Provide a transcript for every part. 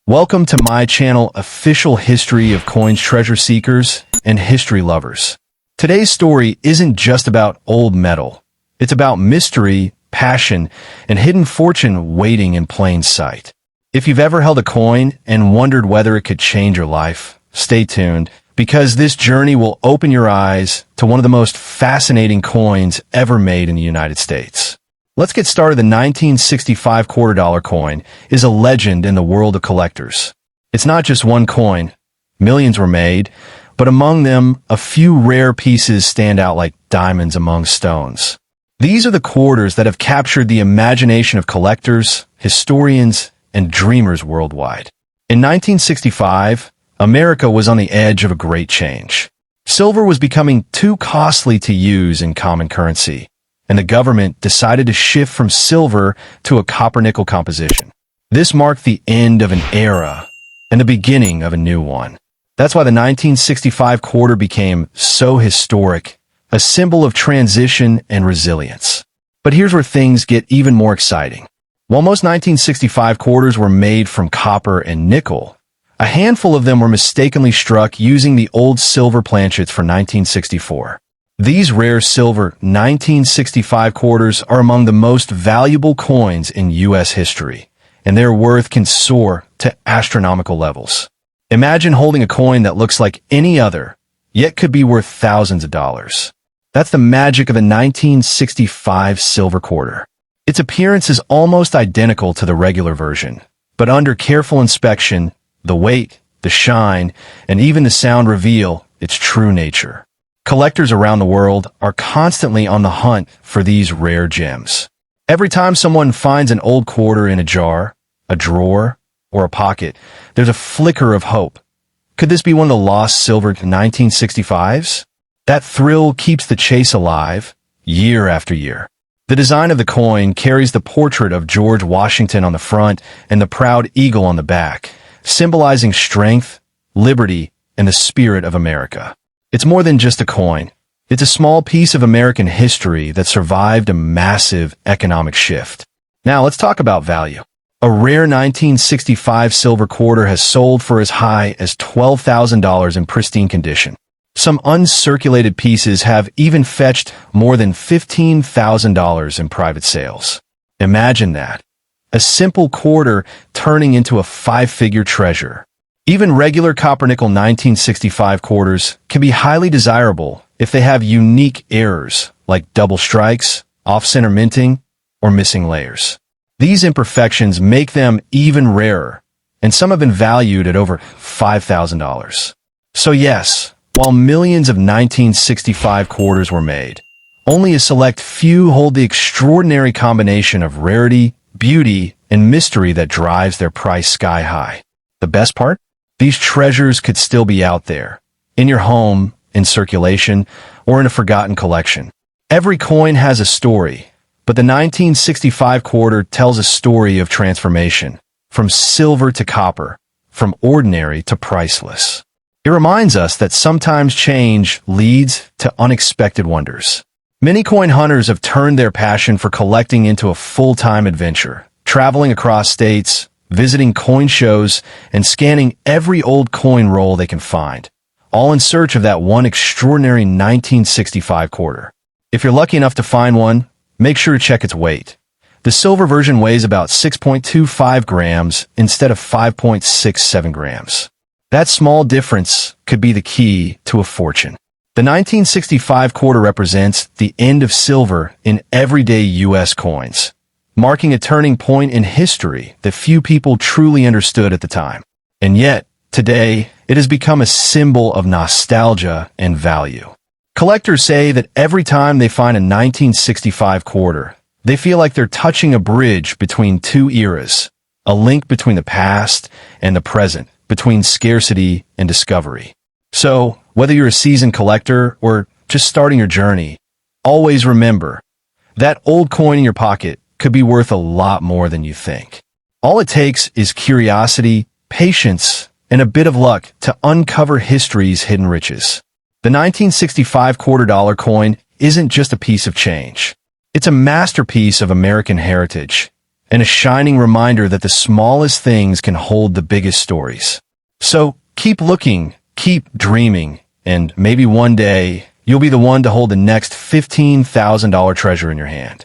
Welcome to my channel, Official History of Coins Treasure Seekers and History Lovers. Today's story isn't just about old metal. It's about mystery, passion, and hidden fortune waiting in plain sight. If you've ever held a coin and wondered whether it could change your life, stay tuned, because this journey will open your eyes to one of the most fascinating coins ever made in the United States. Let's get started. The 1965 $2 coin is a legend in the world of collectors. It's not just one coin. Millions were made, but among them, a few rare pieces stand out like diamonds among stones. These are the quarters that have captured the imagination of collectors, historians, and dreamers worldwide. In 1965, America was on the edge of a great change. Silver was becoming too costly to use in common currency, and the government decided to shift from silver to a copper-nickel composition. This marked the end of an era and the beginning of a new one. That's why the 1965 quarter became so historic, a symbol of transition and resilience. But here's where things get even more exciting. While most 1965 quarters were made from copper and nickel, a handful of them were mistakenly struck using the old silver planchets for 1964. These rare silver 1965 quarters are among the most valuable coins in U.S. history, and their worth can soar to astronomical levels. Imagine holding a coin that looks like any other, yet could be worth thousands of dollars. That's the magic of a 1965 silver quarter. Its appearance is almost identical to the regular version, but under careful inspection, the weight, the shine, and even the sound reveal its true nature. Collectors around the world are constantly on the hunt for these rare gems. Every time someone finds an old quarter in a jar, a drawer, or a pocket, there's a flicker of hope. Could this be one of the lost silver 1965s? That thrill keeps the chase alive, year after year. The design of the coin carries the portrait of George Washington on the front and the proud eagle on the back, symbolizing strength, liberty, and the spirit of America. It's more than just a coin. It's a small piece of American history that survived a massive economic shift. Now let's talk about value. A rare 1965 silver quarter has sold for as high as $12,000 in pristine condition. Some uncirculated pieces have even fetched more than $15,000 in private sales. Imagine that. A simple quarter turning into a five-figure treasure. Even regular copper-nickel 1965 quarters can be highly desirable if they have unique errors like double strikes, off-center minting, or missing layers. These imperfections make them even rarer, and some have been valued at over $5,000. So yes, while millions of 1965 quarters were made, only a select few hold the extraordinary combination of rarity, beauty, and mystery that drives their price sky high. The best part? These treasures could still be out there, in your home, in circulation, or in a forgotten collection. Every coin has a story, but the 1965 quarter tells a story of transformation, from silver to copper, from ordinary to priceless. It reminds us that sometimes change leads to unexpected wonders. Many coin hunters have turned their passion for collecting into a full-time adventure, traveling across states, visiting coin shows, and scanning every old coin roll they can find, all in search of that one extraordinary 1965 quarter. If you're lucky enough to find one, make sure to check its weight. The silver version weighs about 6.25 grams instead of 5.67 grams. That small difference could be the key to a fortune. The 1965 quarter represents the end of silver in everyday U.S. coins, marking a turning point in history that few people truly understood at the time. And yet, today, it has become a symbol of nostalgia and value. Collectors say that every time they find a 1965 quarter, they feel like they're touching a bridge between two eras, a link between the past and the present, between scarcity and discovery. So, whether you're a seasoned collector or just starting your journey, always remember, that old coin in your pocket could be worth a lot more than you think. All it takes is curiosity, patience, and a bit of luck to uncover history's hidden riches. The 1965 $2 coin isn't just a piece of change. It's a masterpiece of American heritage, and a shining reminder that the smallest things can hold the biggest stories. So keep looking, keep dreaming, and maybe one day you'll be the one to hold the next $15,000 treasure in your hand.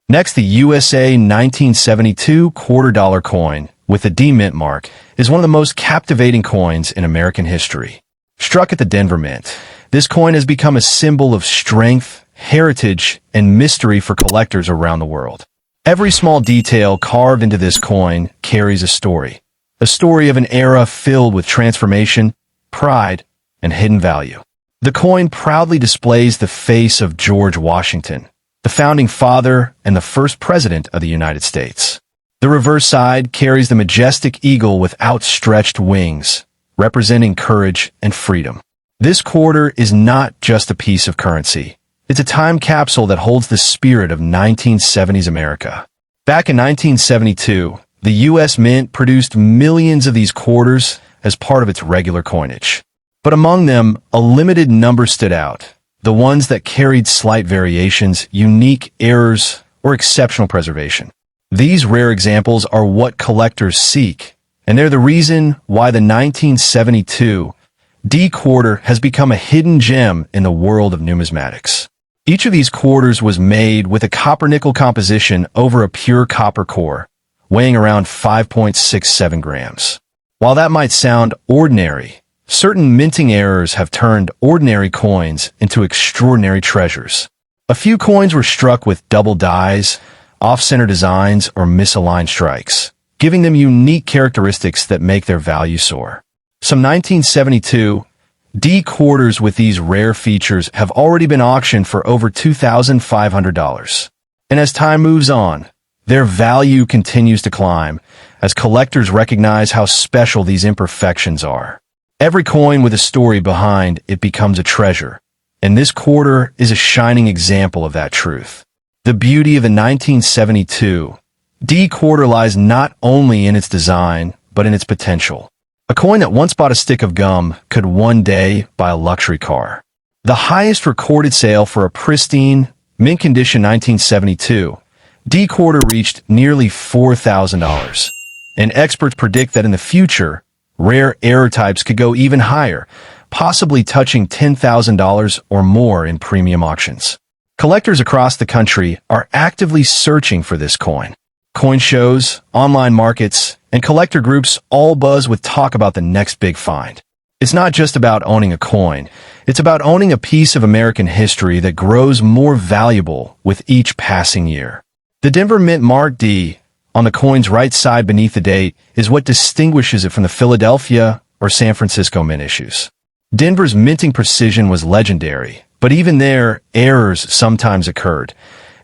Next, the USA 1972 $quarter coin with the D mint mark is one of the most captivating coins in American history. Struck at the Denver Mint, this coin has become a symbol of strength, heritage, and mystery for collectors around the world. Every small detail carved into this coin carries a story of an era filled with transformation, pride, and hidden value. The coin proudly displays the face of George Washington, the founding father and the first president of the United States. The reverse side carries the majestic eagle with outstretched wings, representing courage and freedom. This quarter is not just a piece of currency. It's a time capsule that holds the spirit of 1970s America. Back in 1972, the U.S. Mint produced millions of these quarters as part of its regular coinage. But among them, a limited number stood out, the ones that carried slight variations, unique errors, or exceptional preservation. These rare examples are what collectors seek, and they're the reason why the 1972 D quarter has become a hidden gem in the world of numismatics. Each of these quarters was made with a copper-nickel composition over a pure copper core, weighing around 5.67 grams. While that might sound ordinary, certain minting errors have turned ordinary coins into extraordinary treasures. A few coins were struck with double dies, off-center designs, or misaligned strikes, giving them unique characteristics that make their value soar. Some 1972 D quarters with these rare features have already been auctioned for over $2,500. And as time moves on, their value continues to climb as collectors recognize how special these imperfections are. Every coin with a story behind it becomes a treasure, and this quarter is a shining example of that truth. The beauty of the 1972 D quarter lies not only in its design, but in its potential. A coin that once bought a stick of gum could one day buy a luxury car. The highest recorded sale for a pristine, mint condition 1972 D quarter reached nearly $4,000, and experts predict that in the future, rare error types could go even higher, possibly touching $10,000 or more in premium auctions. Collectors across the country are actively searching for this coin. Coin shows, online markets, and collector groups all buzz with talk about the next big find. It's not just about owning a coin. It's about owning a piece of American history that grows more valuable with each passing year. The Denver Mint Mark D on the coin's right side beneath the date is what distinguishes it from the Philadelphia or San Francisco mint issues. Denver's minting precision was legendary, but even there, errors sometimes occurred.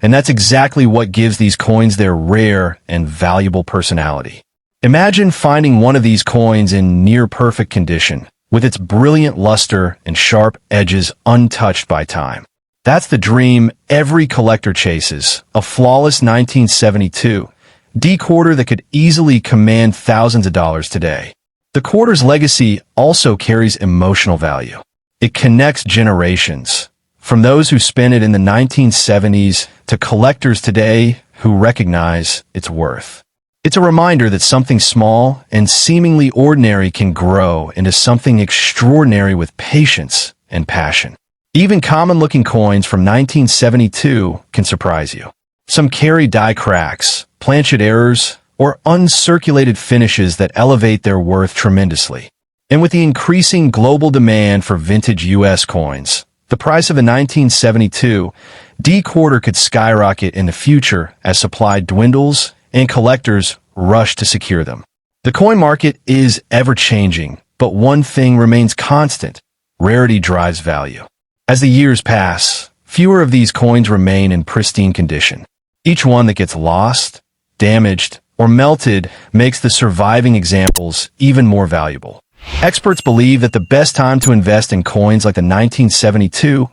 And that's exactly what gives these coins their rare and valuable personality. Imagine finding one of these coins in near-perfect condition, with its brilliant luster and sharp edges untouched by time. That's the dream every collector chases, a flawless 1972 D quarter that could easily command thousands of dollars today. The quarter's legacy also carries emotional value. It connects generations, from those who spent it in the 1970s to collectors today who recognize its worth. It's a reminder that something small and seemingly ordinary can grow into something extraordinary with patience and passion. Even common-looking coins from 1972 can surprise you. Some carry die cracks, planchet errors, or uncirculated finishes that elevate their worth tremendously. And with the increasing global demand for vintage US coins, the price of a 1972 D quarter could skyrocket in the future as supply dwindles and collectors rush to secure them. The coin market is ever-changing, but one thing remains constant: rarity drives value. As the years pass, fewer of these coins remain in pristine condition. Each one that gets lost, damaged, or melted makes the surviving examples even more valuable. Experts believe that the best time to invest in coins like the 1972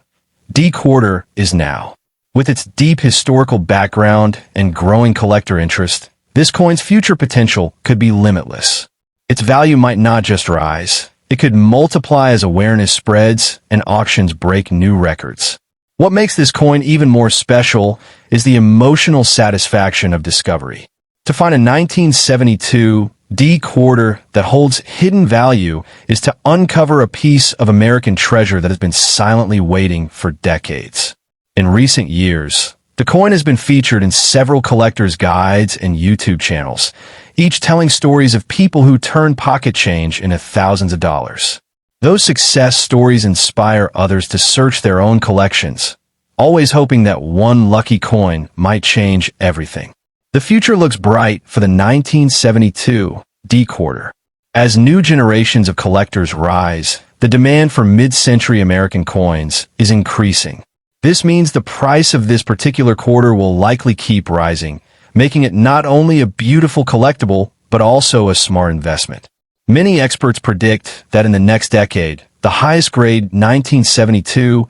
D quarter is now. With its deep historical background and growing collector interest, this coin's future potential could be limitless. Its value might not just rise, it could multiply as awareness spreads and auctions break new records. What makes this coin even more special is the emotional satisfaction of discovery. To find a 1972 D quarter that holds hidden value is to uncover a piece of American treasure that has been silently waiting for decades. In recent years, the coin has been featured in several collectors' guides and YouTube channels, each telling stories of people who turn pocket change into thousands of dollars. Those success stories inspire others to search their own collections, always hoping that one lucky coin might change everything. The future looks bright for the 1972 D quarter. As new generations of collectors rise, the demand for mid-century American coins is increasing. This means the price of this particular quarter will likely keep rising, making it not only a beautiful collectible, but also a smart investment. Many experts predict that in the next decade, the highest grade 1972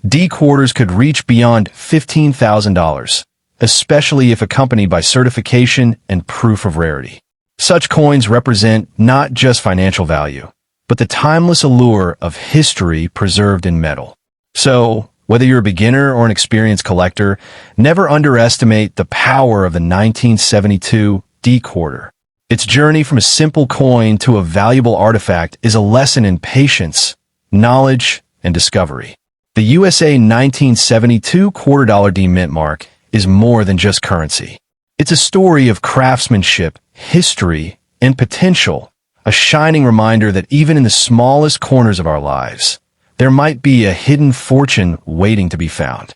D quarters could reach beyond $15,000, especially if accompanied by certification and proof of rarity. Such coins represent not just financial value, but the timeless allure of history preserved in metal. So, whether you're a beginner or an experienced collector, never underestimate the power of the 1972 D quarter. Its journey from a simple coin to a valuable artifact is a lesson in patience, knowledge, and discovery. The USA 1972 $2 D mint mark is more than just currency. It's a story of craftsmanship, history, and potential, a shining reminder that even in the smallest corners of our lives, there might be a hidden fortune waiting to be found.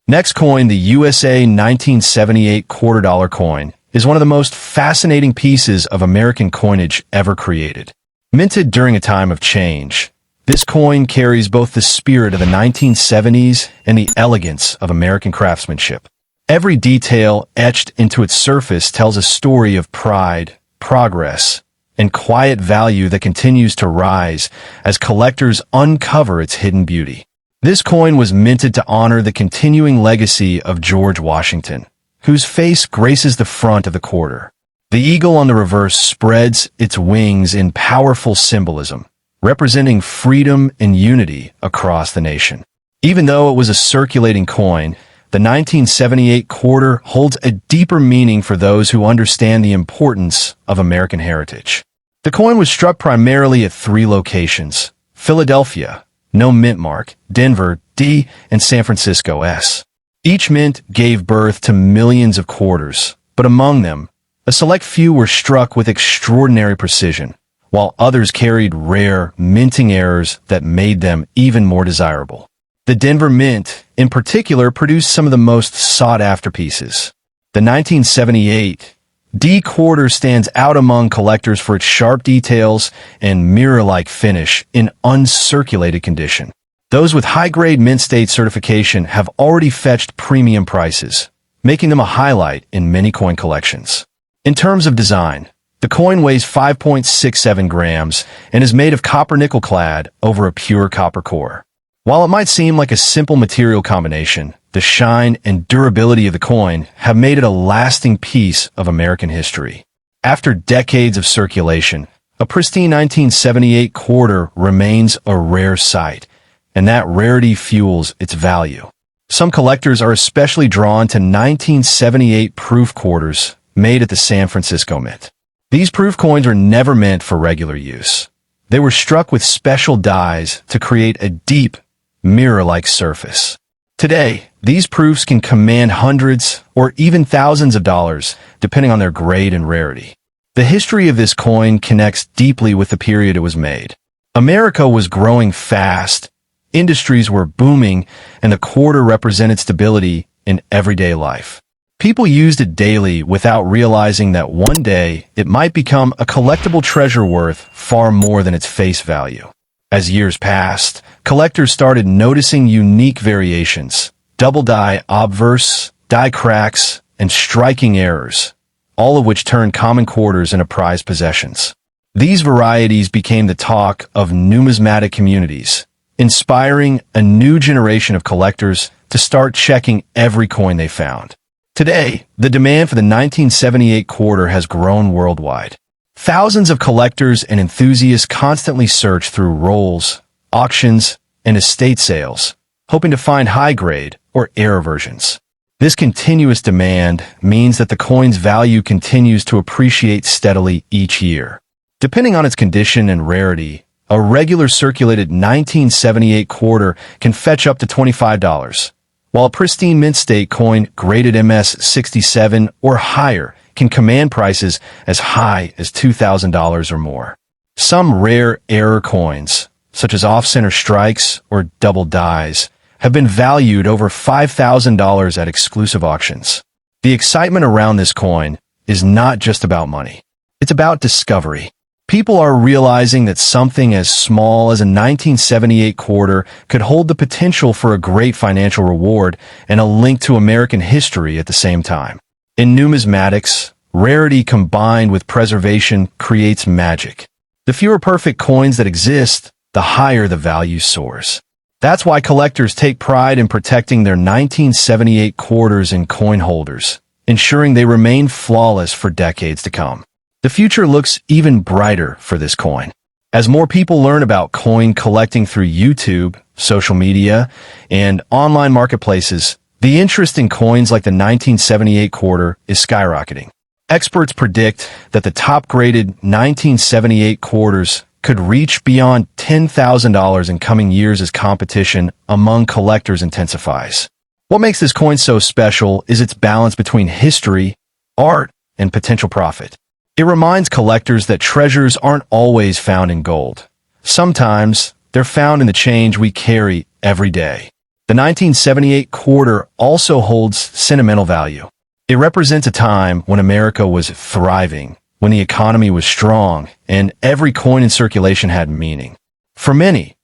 Next coin, the USA 1978 $2 coin, is one of the most fascinating pieces of American coinage ever created. Minted during a time of change, this coin carries both the spirit of the 1970s and the elegance of American craftsmanship. Every detail etched into its surface tells a story of pride, progress, and quiet value that continues to rise as collectors uncover its hidden beauty. This coin was minted to honor the continuing legacy of George Washington, whose face graces the front of the quarter. The eagle on the reverse spreads its wings in powerful symbolism, representing freedom and unity across the nation. Even though it was a circulating coin, the 1978 quarter holds a deeper meaning for those who understand the importance of American heritage. The coin was struck primarily at 3 locations: Philadelphia, no mint mark, Denver, D, and San Francisco, S. Each mint gave birth to millions of quarters, but among them, a select few were struck with extraordinary precision, while others carried rare minting errors that made them even more desirable. The Denver Mint, in particular, produced some of the most sought-after pieces. The 1978 D quarter stands out among collectors for its sharp details and mirror-like finish in uncirculated condition. Those with high-grade mint state certification have already fetched premium prices, making them a highlight in many coin collections. In terms of design, the coin weighs 5.67 grams and is made of copper nickel clad over a pure copper core. While it might seem like a simple material combination, the shine and durability of the coin have made it a lasting piece of American history. After decades of circulation, a pristine 1978 quarter remains a rare sight, and that rarity fuels its value. Some collectors are especially drawn to 1978 proof quarters made at the San Francisco Mint. These proof coins were never meant for regular use. They were struck with special dies to create a deep, mirror-like surface. Today, these proofs can command hundreds or even thousands of dollars, depending on their grade and rarity. The history of this coin connects deeply with the period it was made. America was growing fast, industries were booming, and the quarter represented stability in everyday life. People used it daily without realizing that one day it might become a collectible treasure worth far more than its face value. As years passed, collectors started noticing unique variations, double die obverse, die cracks, and striking errors, all of which turned common quarters into prized possessions. These varieties became the talk of numismatic communities, inspiring a new generation of collectors to start checking every coin they found. Today, the demand for the 1978 quarter has grown worldwide. Thousands of collectors and enthusiasts constantly search through rolls, auctions, and estate sales, hoping to find high-grade or error versions. This continuous demand means that the coin's value continues to appreciate steadily each year. Depending on its condition and rarity, a regular circulated 1978 quarter can fetch up to $25, while a pristine mint state coin graded MS-67 or higher can command prices as high as $2,000 or more. Some rare error coins, such as off-center strikes or double dies, have been valued over $5,000 at exclusive auctions. The excitement around this coin is not just about money. It's about discovery. People are realizing that something as small as a 1978 quarter could hold the potential for a great financial reward and a link to American history at the same time. In numismatics, rarity combined with preservation creates magic. The fewer perfect coins that exist, the higher the value soars. That's why collectors take pride in protecting their 1978 quarters and coin holders, ensuring they remain flawless for decades to come. The future looks even brighter for this coin. As more people learn about coin collecting through YouTube, social media, and online marketplaces, the interest in coins like the 1978 quarter is skyrocketing. Experts predict that the top-graded 1978 quarters could reach beyond $10,000 in coming years as competition among collectors intensifies. What makes this coin so special is its balance between history, art, and potential profit. It reminds collectors that treasures aren't always found in gold. Sometimes, they're found in the change we carry every day. The 1978 quarter also holds sentimental value. It represents a time when America was thriving, when the economy was strong, and every coin in circulation had meaning. For many,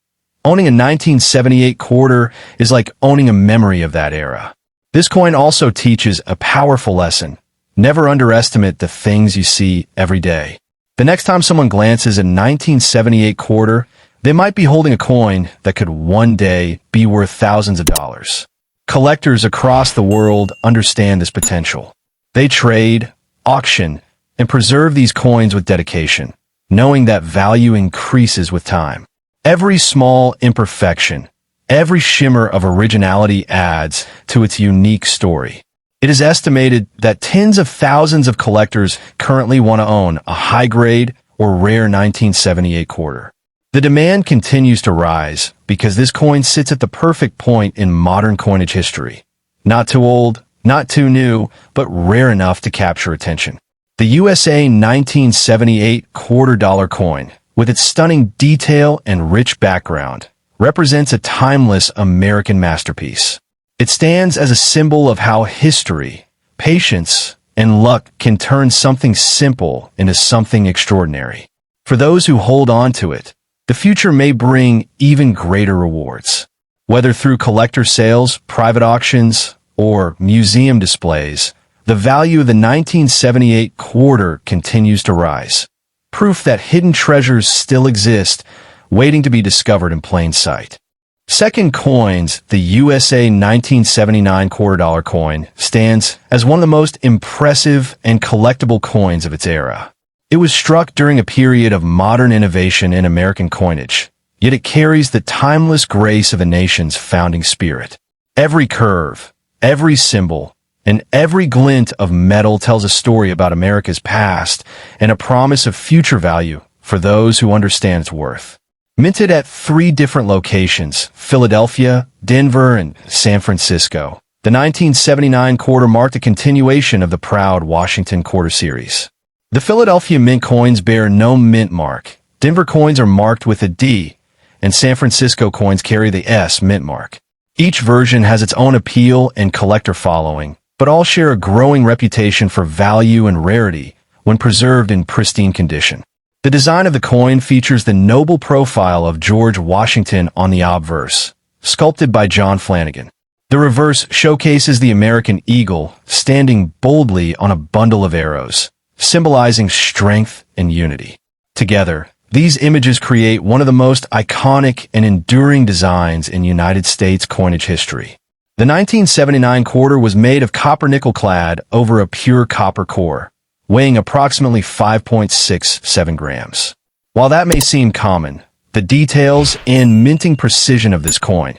owning a 1978 quarter is like owning a memory of that era. This coin also teaches a powerful lesson. Never underestimate the things you see every day. The next time someone glances at a 1978 quarter, they might be holding a coin that could one day be worth thousands of dollars. Collectors across the world understand this potential. They trade, auction, and preserve these coins with dedication, knowing that value increases with time. Every small imperfection, every shimmer of originality adds to its unique story. It is estimated that tens of thousands of collectors currently want to own a high-grade or rare 1978 quarter. The demand continues to rise because this coin sits at the perfect point in modern coinage history. Not too old, not too new, but rare enough to capture attention. The USA 1978 QuarterDollar coin, with its stunning detail and rich background, represents a timeless American masterpiece. It stands as a symbol of how history, patience, and luck can turn something simple into something extraordinary. For those who hold on to it, the future may bring even greater rewards. Whether through collector sales, private auctions, or museum displays, the value of the 1978 quarter continues to rise. Proof that hidden treasures still exist, waiting to be discovered in plain sight. Second Coins, the USA 1979 $2 coin, stands as one of the most impressive and collectible coins of its era. It was struck during a period of modern innovation in American coinage, yet it carries the timeless grace of a nation's founding spirit. Every curve, every symbol, and every glint of metal tells a story about America's past and a promise of future value for those who understand its worth. Minted at 3 different locations, Philadelphia, Denver, and San Francisco, the 1979 quarter marked a continuation of the proud Washington quarter series. The Philadelphia mint coins bear no mint mark, Denver coins are marked with a D, and San Francisco coins carry the S mint mark. Each version has its own appeal and collector following, but all share a growing reputation for value and rarity when preserved in pristine condition. The design of the coin features the noble profile of George Washington on the obverse, sculpted by John Flanagan. The reverse showcases the American eagle standing boldly on a bundle of arrows, symbolizing strength and unity. Together, these images create one of the most iconic and enduring designs in United States coinage history. The 1979 quarter was made of copper-nickel clad over a pure copper core, weighing approximately 5.67 grams. While that may seem common, the details and minting precision of this coin,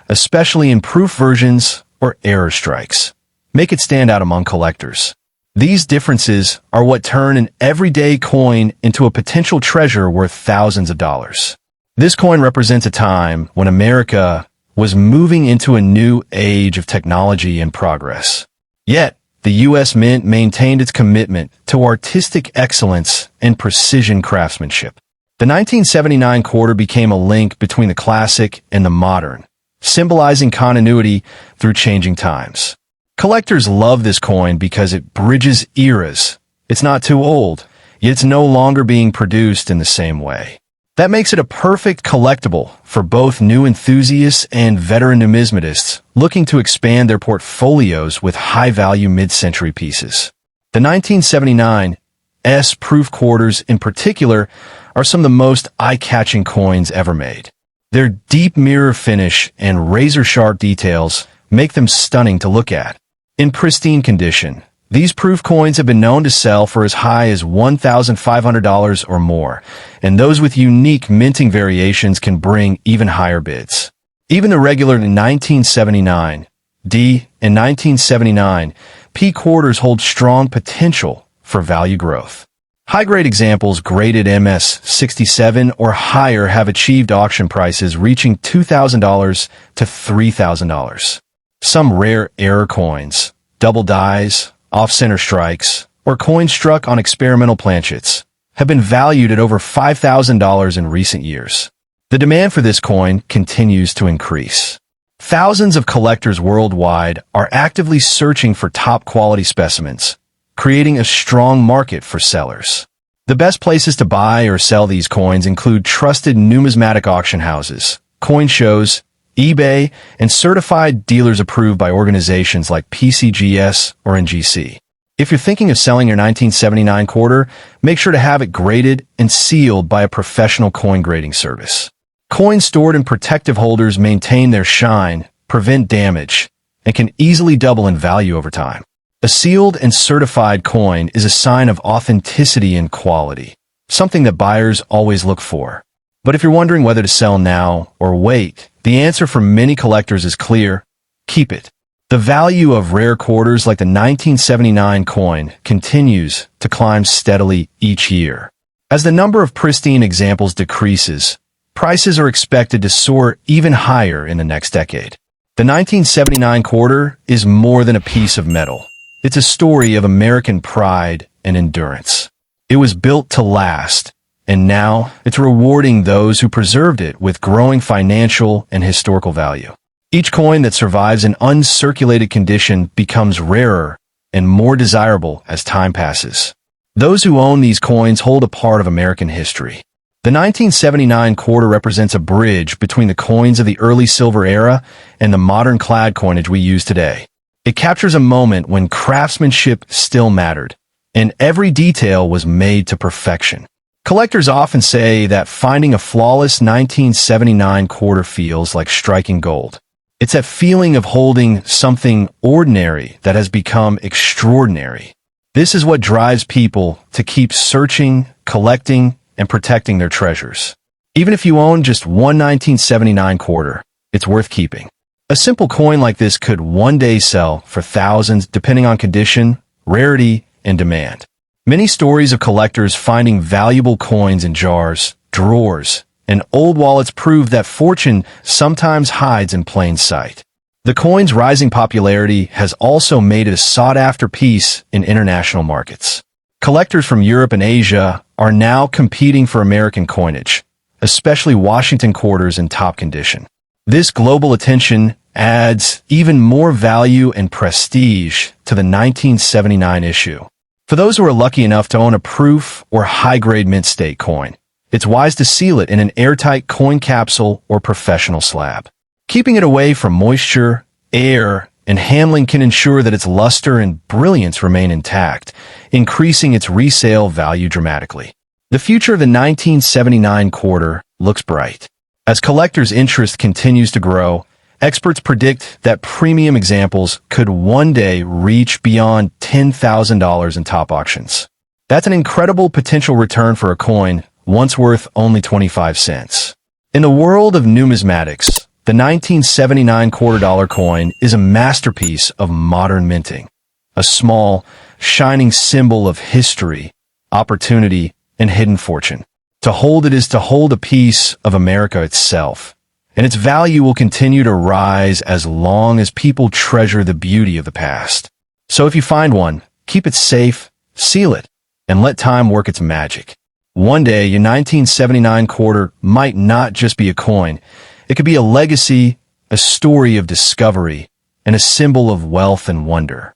especially in proof versions or error strikes, make it stand out among collectors. These differences are what turn an everyday coin into a potential treasure worth thousands of dollars. This coin represents a time when America was moving into a new age of technology and progress. Yet, the U.S. Mint maintained its commitment to artistic excellence and precision craftsmanship. The 1979 quarter became a link between the classic and the modern, symbolizing continuity through changing times. Collectors love this coin because it bridges eras. It's not too old, yet it's no longer being produced in the same way. That makes it a perfect collectible for both new enthusiasts and veteran numismatists looking to expand their portfolios with high-value mid-century pieces. The 1979 S-proof quarters in particular are some of the most eye-catching coins ever made. Their deep mirror finish and razor-sharp details make them stunning to look at. In pristine condition, these proof coins have been known to sell for as high as $1,500 or more, and those with unique minting variations can bring even higher bids. Even the regular 1979 D and 1979 P quarters hold strong potential for value growth. High-grade examples graded MS-67 or higher have achieved auction prices reaching $2,000 to $3,000. Some rare error coins, double dies, off-center strikes, or coins struck on experimental planchets have been valued at over $5,000 in recent years. The demand for this coin continues to increase. Thousands of collectors worldwide are actively searching for top-quality specimens, creating a strong market for sellers. The best places to buy or sell these coins include trusted numismatic auction houses, coin shows, eBay, and certified dealers approved by organizations like PCGS or NGC. If you're thinking of selling your 1979 quarter, make sure to have it graded and sealed by a professional coin grading service. Coins stored in protective holders maintain their shine, prevent damage, and can easily double in value over time. A sealed and certified coin is a sign of authenticity and quality, something that buyers always look for. But if you're wondering whether to sell now or wait, the answer for many collectors is clear: keep it. The value of rare quarters like the 1979 coin continues to climb steadily each year. As the number of pristine examples decreases, prices are expected to soar even higher in the next decade. The 1979 quarter is more than a piece of metal. It's a story of American pride and endurance. It was built to last, and now it's rewarding those who preserved it with growing financial and historical value. Each coin that survives in uncirculated condition becomes rarer and more desirable as time passes. Those who own these coins hold a part of American history. The 1979 quarter represents a bridge between the coins of the early silver era and the modern clad coinage we use today. It captures a moment when craftsmanship still mattered, and every detail was made to perfection. Collectors often say that finding a flawless 1979 quarter feels like striking gold. It's that feeling of holding something ordinary that has become extraordinary. This is what drives people to keep searching, collecting, and protecting their treasures. Even if you own just one 1979 quarter, it's worth keeping. A simple coin like this could one day sell for thousands depending on condition, rarity, and demand. Many stories of collectors finding valuable coins in jars, drawers, and old wallets prove that fortune sometimes hides in plain sight. The coin's rising popularity has also made it a sought-after piece in international markets. Collectors from Europe and Asia are now competing for American coinage, especially Washington quarters in top condition. This global attention adds even more value and prestige to the 1979 issue. For those who are lucky enough to own a proof or high-grade mint state coin, it's wise to seal it in an airtight coin capsule or professional slab. Keeping it away from moisture, air, and handling can ensure that its luster and brilliance remain intact, increasing its resale value dramatically. The future of the 1979 quarter looks bright. As collectors' interest continues to grow, experts predict that premium examples could one day reach beyond $10,000 in top auctions. That's an incredible potential return for a coin once worth only 25 cents. In the world of numismatics, The 1979 $quarter coin is a masterpiece of modern minting, a small, shining symbol of history, opportunity, and hidden fortune. To hold it is to hold a piece of America itself, and its value will continue to rise as long as people treasure the beauty of the past. So if you find one, keep it safe, seal it, and let time work its magic. One day, your 1979 quarter might not just be a coin. It could be a legacy, a story of discovery, and a symbol of wealth and wonder.